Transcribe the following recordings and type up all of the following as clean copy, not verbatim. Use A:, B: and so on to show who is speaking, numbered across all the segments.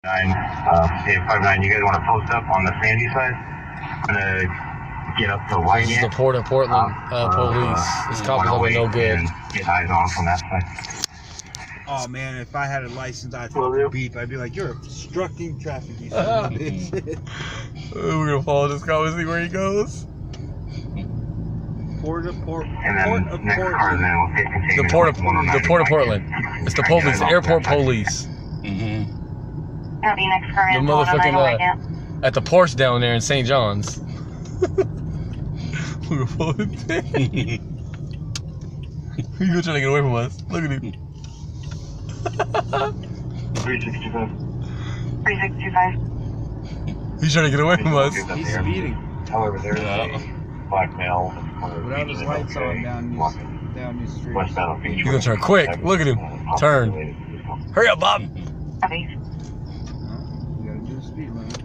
A: Hey, 5-9, you guys want to post up on the Sandy side? I'm going to get up to White.
B: This is the Port of Portland police. This cop is up no good.
A: Get eyes on from that side.
C: Oh man, if I had a license, I'd fucking beep. I'd be like, "You're obstructing traffic, you son of a bitch."
B: We're gonna follow this cop and see where he goes.
C: Port of Portland.
B: The Port of Portland. It's the police, the airport police.
D: Mm-hmm.
B: The motherfucking at the ports down there in St. John's. We're following. He's gonna try to get away from us. Look at him.
A: 3625.
D: 3625.
B: He's trying to get away from us.
C: He's speeding.
A: However, there's a black male
C: without his lights on down these streets.
A: Westbound.
B: He's gonna turn quick. Look at him. Turn. Hurry up, Bob.
D: Copy.
C: You gotta do the speed limit.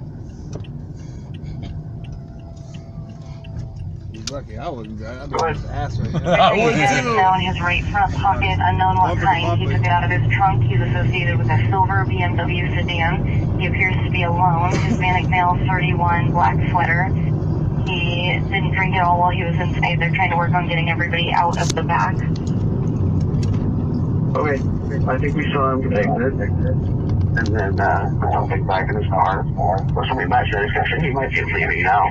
C: He's lucky I wasn't driving. I'd be on his ass right now.
B: I would
D: Now in his right front pocket, unknown what kind. He took it out of his trunk. He's associated with a silver BMW sedan. He appears to be alone. Hispanic male, 31, black sweater. He didn't drink at all while he was inside. They're trying to work on getting everybody out of the back.
A: Okay, I think we saw him exit. And then put something back in his car. Or somebody back there. He might be leaving now.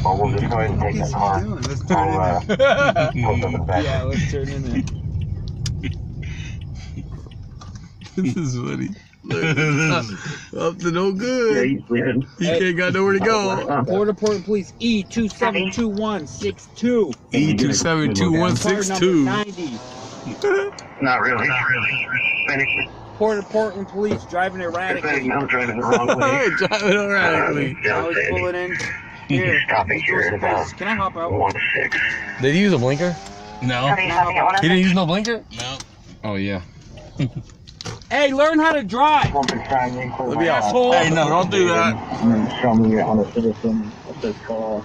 A: Well, we'll just go ahead and take that car.
C: Let's turn in there. Yeah, let's turn in there.
B: This is funny. Up to no good.
A: Yeah, he's leaving.
B: He can't got nowhere to go.
C: Port of Portland Police E272162.
B: E272162.
C: 90.
A: Not really.
C: Port of Portland Police driving erratically.
A: I'm driving the wrong way.
B: Driving erratically.
C: I was pulling in. Here.
A: Stopping here at about
C: Can I hop out?
A: 1-6.
B: Did he use a blinker?
D: No.
B: He didn't use no blinker?
D: No.
B: Oh, yeah.
C: Hey, learn how to drive.
B: Let me out.
C: Asshole.
D: Hey, no, don't do that.
A: Show me on the citizen of this car.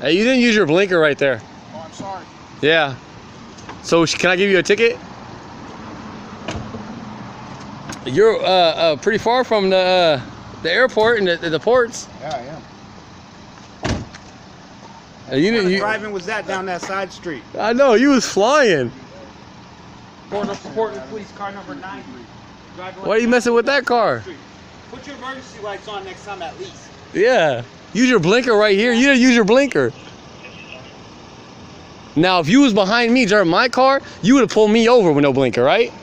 B: Hey, you didn't use your blinker right there.
C: Oh, I'm sorry.
B: Yeah. So, can I give you a ticket? You're pretty far from the airport and the ports.
C: Yeah, I am.
B: You
C: What kind
B: didn't.
C: of driving was that down that side street?
B: I know you was flying.
C: Port of Portland Police car number 90.
B: Why are you messing with that car?
C: Put your emergency lights on next time at least.
B: Yeah. Use your blinker right here. You didn't use your blinker. Now, if you was behind me driving my car, you would have pulled me over with no blinker, right?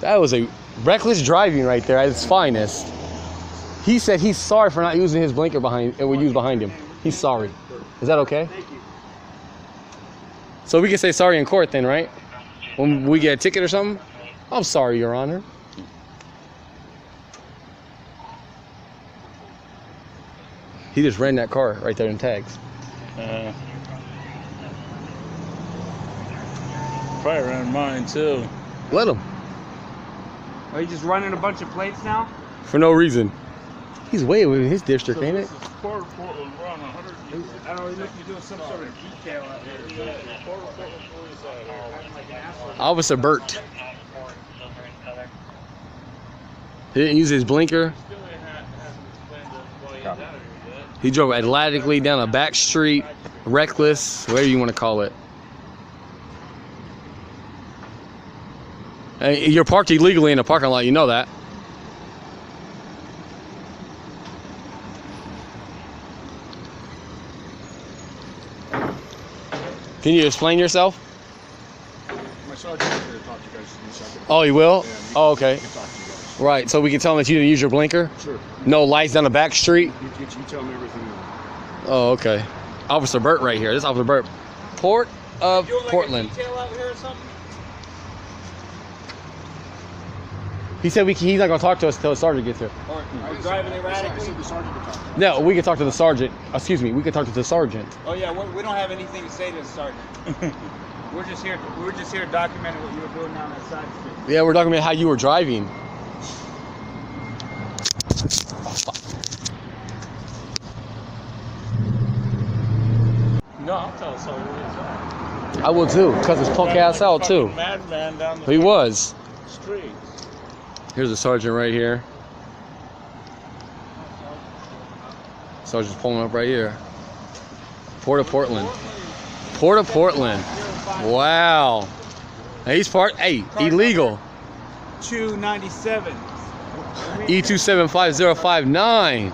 B: That was a reckless driving right there at its finest. He said he's sorry for not using his blinker behind him. He's sorry. Is that okay?
C: Thank you.
B: So we can say sorry in court then, right? When we get a ticket or something? I'm sorry, Your Honor. He just ran that car right there in tags.
D: Probably around mine too.
B: Let him.
C: Are you just running a bunch of plates now?
B: For no reason. He's way in his district, ain't it?
D: Port of Portland, we're on 100.
C: I don't know if you're doing some sort of detail out there.
B: Officer Burt. He didn't use his blinker. He drove erratically down a back street, reckless, whatever you want to call it. Hey, you're parked illegally in a parking lot, you know that. Can you explain yourself?
C: My sergeant's here to talk to you guys in a second.
B: Oh, he will?
C: Yeah,
B: Oh, okay.
C: He can talk to you guys.
B: Right, so we can tell him that you didn't use your blinker?
C: Sure.
B: No lights down the back street?
C: You tell me everything.
B: Oh, okay. Officer Burt right here. This is Officer Burt. Port of Portland.
C: Like a detail out here or something?
B: He said he's not going to talk to us until the sergeant gets here.
C: Or are you driving erratically?
B: No, we can talk to the sergeant. Excuse me, we can talk to the sergeant.
C: Oh yeah, we don't have anything to say to the sergeant. We're just here documenting what you were doing down that side street.
B: Yeah, we're talking about how you were driving. I will too, cause his punk ass out too.
E: Madman down the
B: He was.
E: street.
B: Here's the sergeant right here. Sergeant's pulling up right here. Port of Portland. Port of Portland. Wow. Hey, he's hey, illegal.
C: 297.
B: E2750559.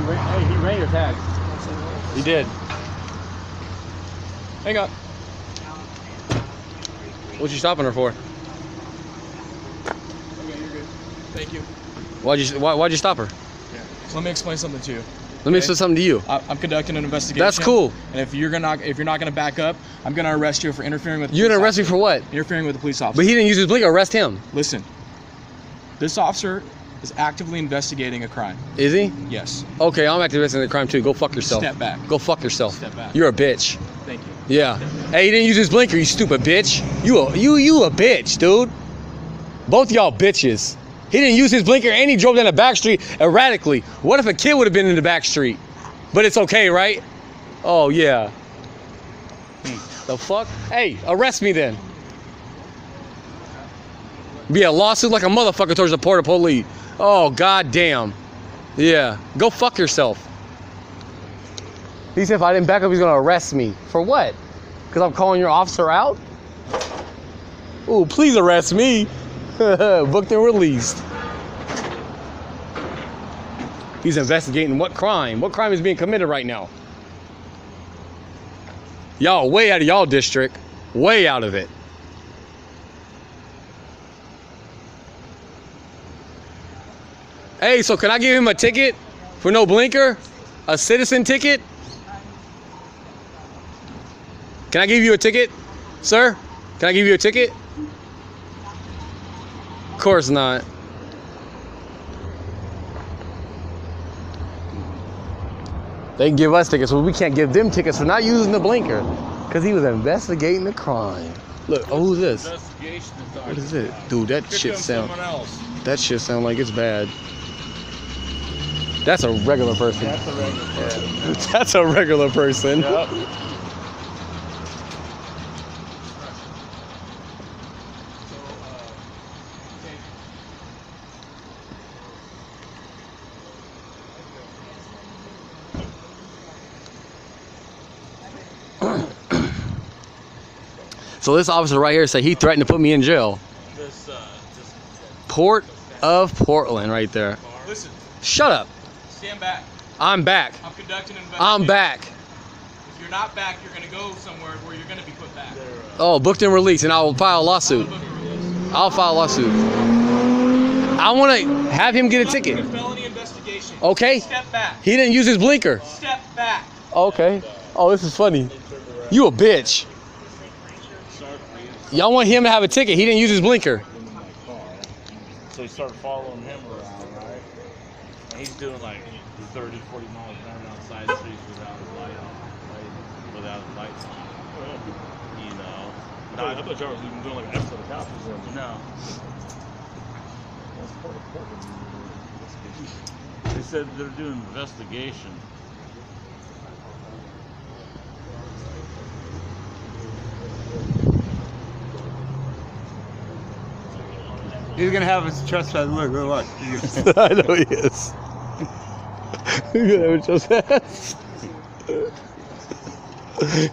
B: Hey, he ran your tags. He did. Hang on. What you stopping her for?
F: Okay, you're good. Thank you.
B: Why'd you stop her?
F: So let me explain something to you.
B: Let me say something to you.
F: I'm conducting an investigation.
B: That's cool.
F: And if you're not gonna back up, I'm gonna arrest you for interfering with.
B: You're gonna arrest me for what?
F: Interfering with the police officer.
B: But he didn't use his blinker. Arrest him.
F: Listen, this officer is actively investigating a crime.
B: Is he?
F: Yes.
B: Okay, I'm actively investigating the crime too. Go fuck yourself.
F: Step back.
B: Go fuck yourself.
F: Step back.
B: You're a bitch.
F: Thank you.
B: Yeah. Hey, he didn't use his blinker. You stupid bitch. You a bitch, dude. Both y'all bitches. He didn't use his blinker and he drove down the back street erratically. What if a kid would have been in the back street? But it's okay, right? Oh, yeah. The fuck? Hey, arrest me then. Be a lawsuit like a motherfucker towards the Port of Police. Oh, goddamn. Yeah. Go fuck yourself. He said if I didn't back up, he's gonna arrest me. For what? Because I'm calling your officer out? Ooh, please arrest me. Booked and released. He's investigating what crime? What crime is being committed right now? Y'all way out of y'all district. Way out of it. Hey, so can I give him a ticket for no blinker? A citizen ticket? Can I give you a ticket, sir? Can I give you a ticket? Of course not. They can give us tickets, but we can't give them tickets for not using the blinker because he was investigating the crime. Look, oh, who's this? What is it? Dude, that shit sound like it's bad. That's a regular person.
E: That's a regular person.
B: Yeah. That's a regular person.
E: Yep.
B: So this officer right here said he threatened to put me in jail. Port of Portland right there.
F: Listen.
B: Shut up.
F: Stand back.
B: I'm back.
F: I'm conducting an investigation.
B: I'm back.
F: If you're not back, you're gonna go somewhere where you're gonna be put back.
B: Oh, booked and released, and I will file a lawsuit. I'll file a lawsuit. I want to have him get a ticket.
F: Felony investigation.
B: Okay.
F: Step back.
B: He didn't use his blinker.
F: Step back.
B: Okay. Oh, this is funny. You a bitch. Y'all want him to have a ticket. He didn't use his blinker.
E: So he started following him around, right? And he's doing like 30, 40 miles an hour down side streets without his light on, right? Without his lights on. You know.
G: I thought y'all was even doing like an episode of Cops or something.
E: No. They said they're doing an investigation.
C: He's gonna have his trespass. Look.
B: I know he is. You said I was trespassed.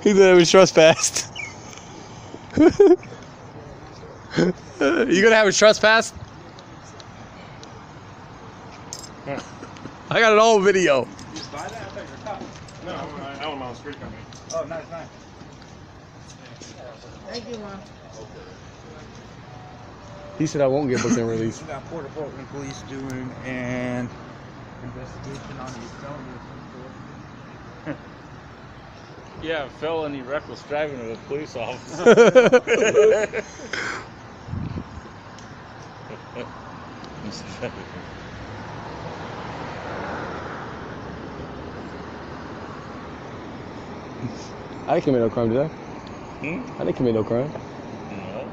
B: He said I was trespassed. You gonna have a trespass? I got it all video.
C: You just buy that? I thought you were a cop.
G: No, I own my own street company.
C: Oh, nice. Thank you, man.
B: He said I won't get booked and released.
C: We got Port of Portland Police doing an investigation on you felony of some sort.
E: Yeah, felony reckless driving of a police officer.
B: I didn't commit no crime, did I?
E: Hmm?
B: I didn't commit no crime.
E: No.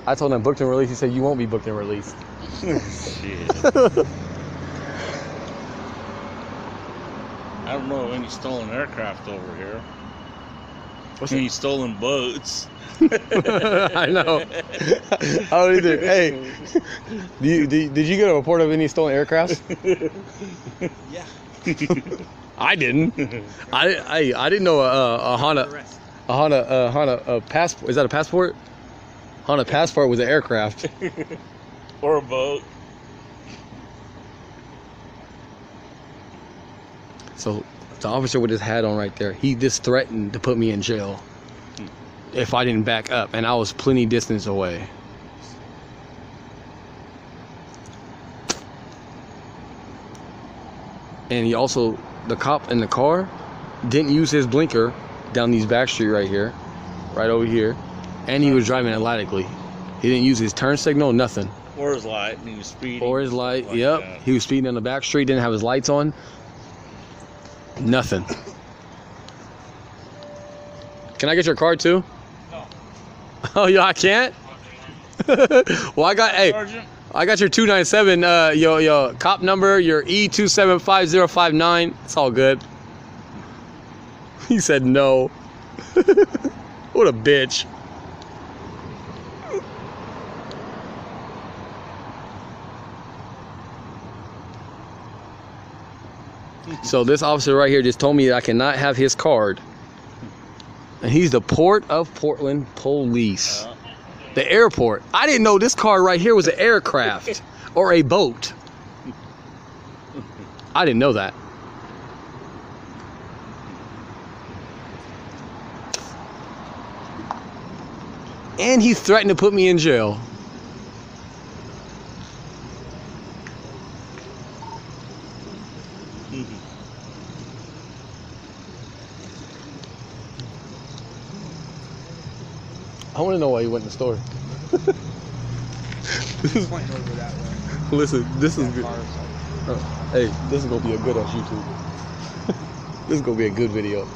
B: I told him booked and released. He said you won't be booked and released.
E: Shit. I don't know of any stolen aircraft over here.
B: What's
E: Any stolen boats.
B: I know. I don't either. Hey, did you get a report of any stolen aircrafts?
C: Yeah.
B: I didn't. I didn't know a Honda passport. Is that a passport? Honda Passport was an aircraft.
E: Or a boat.
B: So the officer with his hat on right there, he just threatened to put me in jail if I didn't back up, and I was plenty distance away. And he also, the cop in the car didn't use his blinker down these back street right here, right over here, and he was driving erratically. He didn't use his turn signal, nothing.
E: Or his light, and he was speeding.
B: Or his light,
E: like
B: yep.
E: that.
B: He was speeding on the back street, didn't have his lights on. Nothing. Can I get your card too?
E: No.
B: Oh, yeah, I can't? Well, I got, hey,
E: Sergeant?
B: I got your 297, your cop number, your E275059. It's all good. He said no. What a bitch. So this officer right here just told me that I cannot have his card. And he's the Port of Portland Police. The airport. I didn't know this car right here was an aircraft or a boat. I didn't know that. And he threatened to put me in jail. I want to know why he went in the store.
C: Pointing over that way.
B: Listen, this is good.
C: Cars.
B: Hey, this is gonna be a good on YouTube. This is gonna be a good video.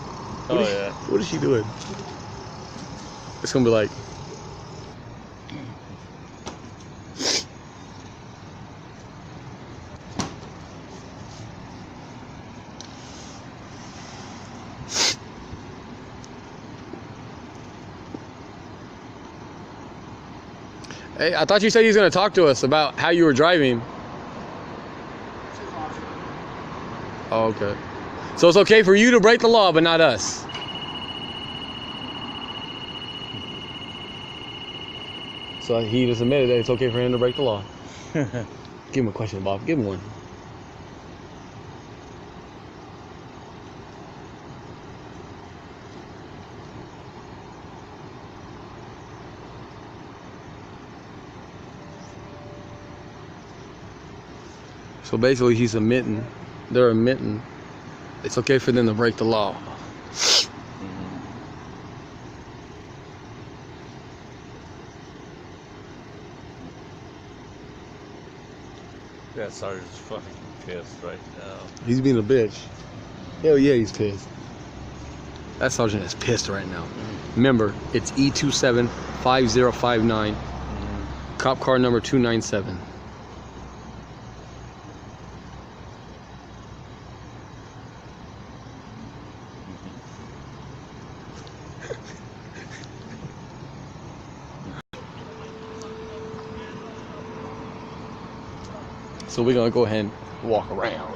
E: Oh, yeah.
B: What is she doing? It's gonna be like. Hey, I thought you said he was gonna talk to us about how you were driving. Oh, okay. So it's okay for you to break the law, but not us. So he just admitted that it's okay for him to break the law. Give him a question, Bob. Give him one. So basically he's admitting, they're admitting it's okay for them to break the law.
E: That sergeant's fucking pissed right now.
B: He's being a bitch. Hell yeah, he's pissed. That sergeant is pissed right now. Remember, it's E275059, cop car number 297. So we're gonna go ahead and walk around.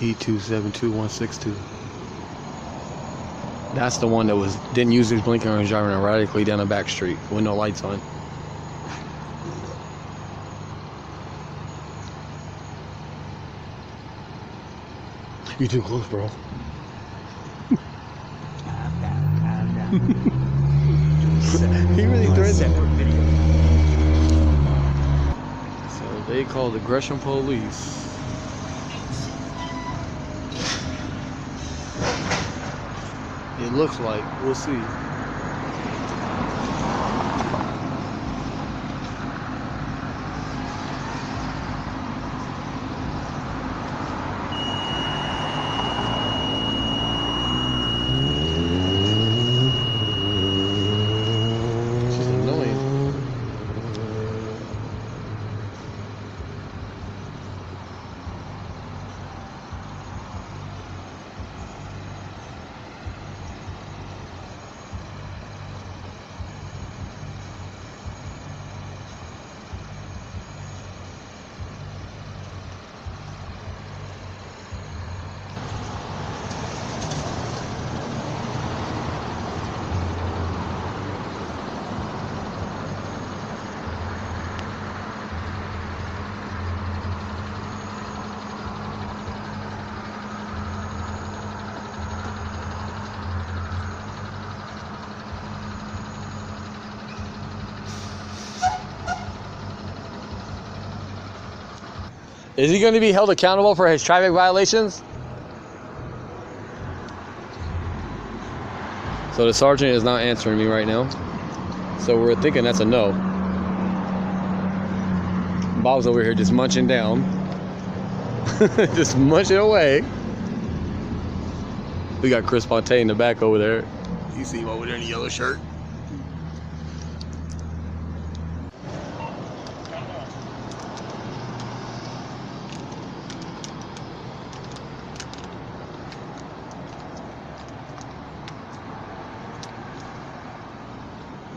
B: E272162. That's the one that didn't use his blinker and was driving erratically down a back street with no lights on. You too close, bro. He really threatened that. So they called the Gresham police. It looks like. We'll see. She's annoying. Is he going to be held accountable for his traffic violations? So the sergeant is not answering me right now. So we're thinking that's a no. Bob's over here just munching down. Just munching away. We got Chris Ponte in the back over there. You see him over there in the yellow shirt.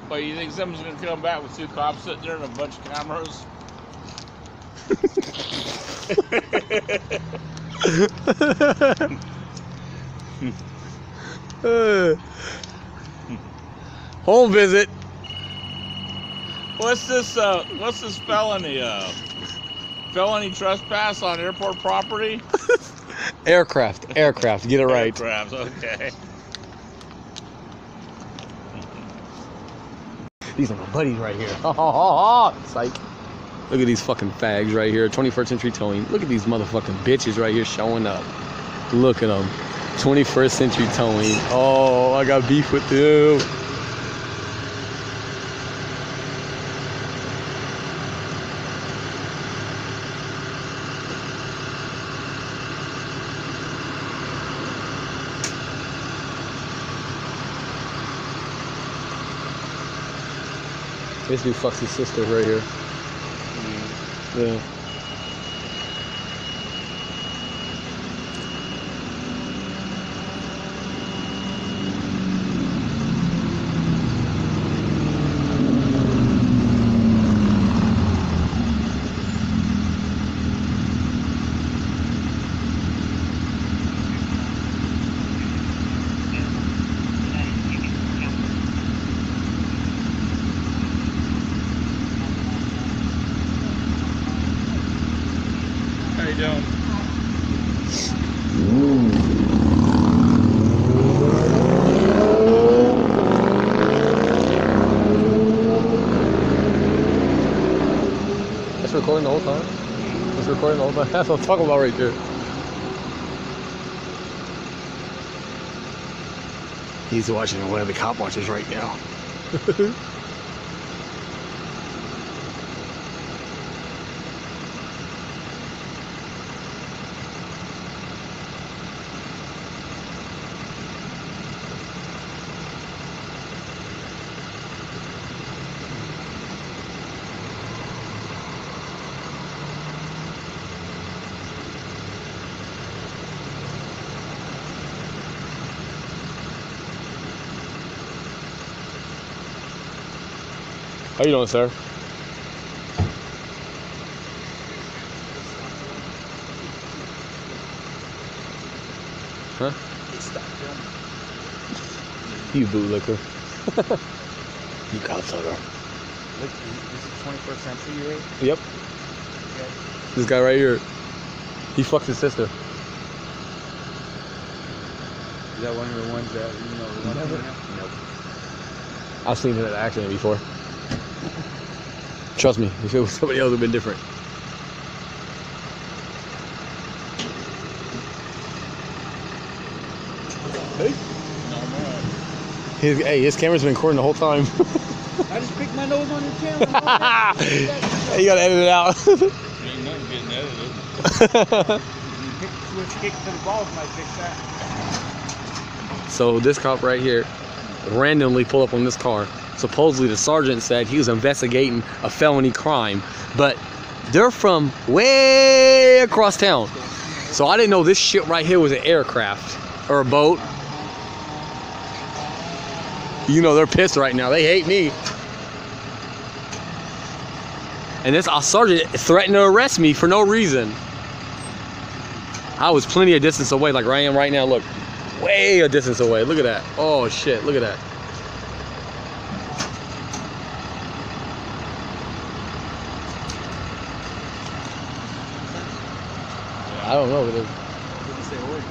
E: But you think someone's gonna come back with two cops sitting there and a bunch of cameras?
B: Home visit.
E: What's this felony? Felony trespass on airport property?
B: Aircraft. Get it right.
E: Aircraft, okay.
B: These are my buddies right here. Psych. Look at these fucking fags right here. 21st century towing. Look at these motherfucking bitches right here showing up. Look at them. 21st century towing. Oh, I got beef with them. This dude fucks his sister right here. Yeah.
E: How you doing?
B: It's recording the whole time? It's recording the whole time? That's what I'm talking about right there. He's watching one of the cop watches right now. How you doing, sir? Huh? You bootlicker. You cocksucker.
C: Look, this is 21st century, right?
B: Yep.
C: Okay.
B: This guy right here. He fucks his sister.
C: Is that one of the ones that, you know, the one
B: Never.
C: thing? Nope.
B: I've seen it in an accident before. Trust me, if it was somebody else, it would have been different. Hey. His camera's been recording the whole time.
C: I just picked my nose on your camera.
B: You gotta edit it out.
E: Ain't nothing getting edited.
C: Switch kick to the balls might fix that.
B: So this cop right here randomly pulled up on this car. Supposedly the sergeant said he was investigating a felony crime, but they're from way across town. So I didn't know this shit right here was an aircraft or a boat. You know they're pissed right now. They hate me. And this sergeant threatened to arrest me for no reason. I was plenty of distance away, like where I am right now. Look, way a distance away. Look at that. Oh shit, look at that. I don't know what it is.
C: Didn't say Oregon.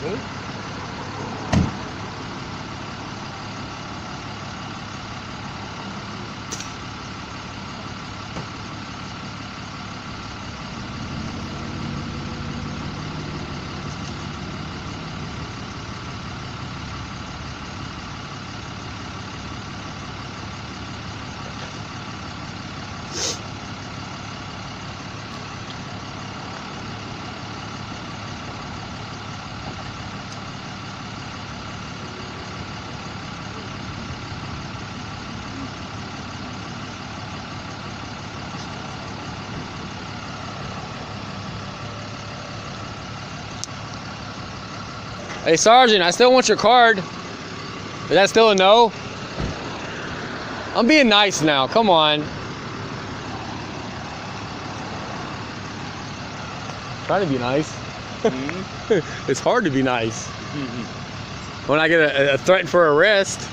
B: Really? Hey, Sergeant, I still want your card. Is that still a no? I'm being nice now, come on. Try to be nice. It's hard to be nice. When I get a threat for arrest.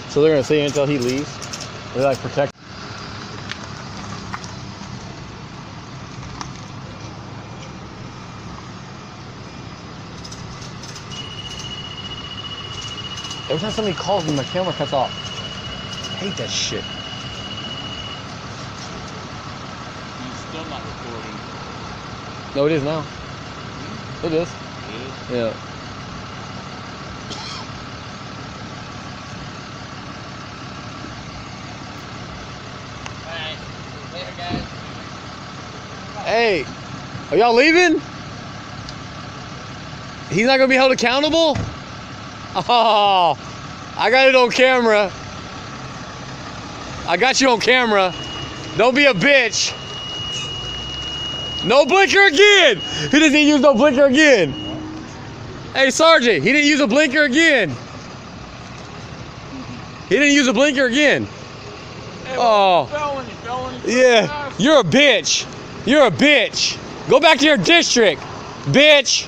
B: So they're gonna stay until he leaves. They like protect. Every time somebody calls me, my camera cuts off. I hate that shit.
E: He's still not recording.
B: No, it is now. It is.
E: It is?
B: Yeah. Hey, are y'all leaving? He's not gonna be held accountable? Oh, I got it on camera. I got you on camera. Don't be a bitch. No blinker again. He doesn't use no blinker again. Hey, Sergeant, he didn't use a blinker again. He didn't use a blinker again.
E: Hey,
B: Oh,
E: felony.
B: yeah, you're a bitch. You're a bitch. Go back to your district, bitch.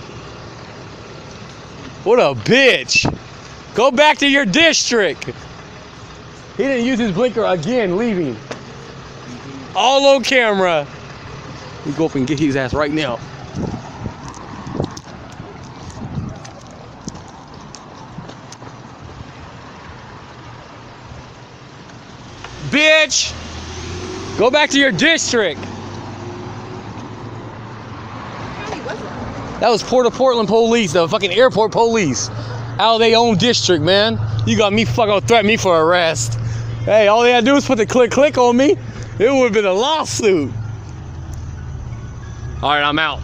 B: What a bitch. Go back to your district. He didn't use his blinker again, leaving. All on camera. We go up and get his ass right now. bitch. Go back to your district. That was Port of Portland police, the fucking airport police. Out of their own district, man. You got me fucking threatening me for arrest. Hey, all they had to do was put the click on me. It would have been a lawsuit. All right, I'm out.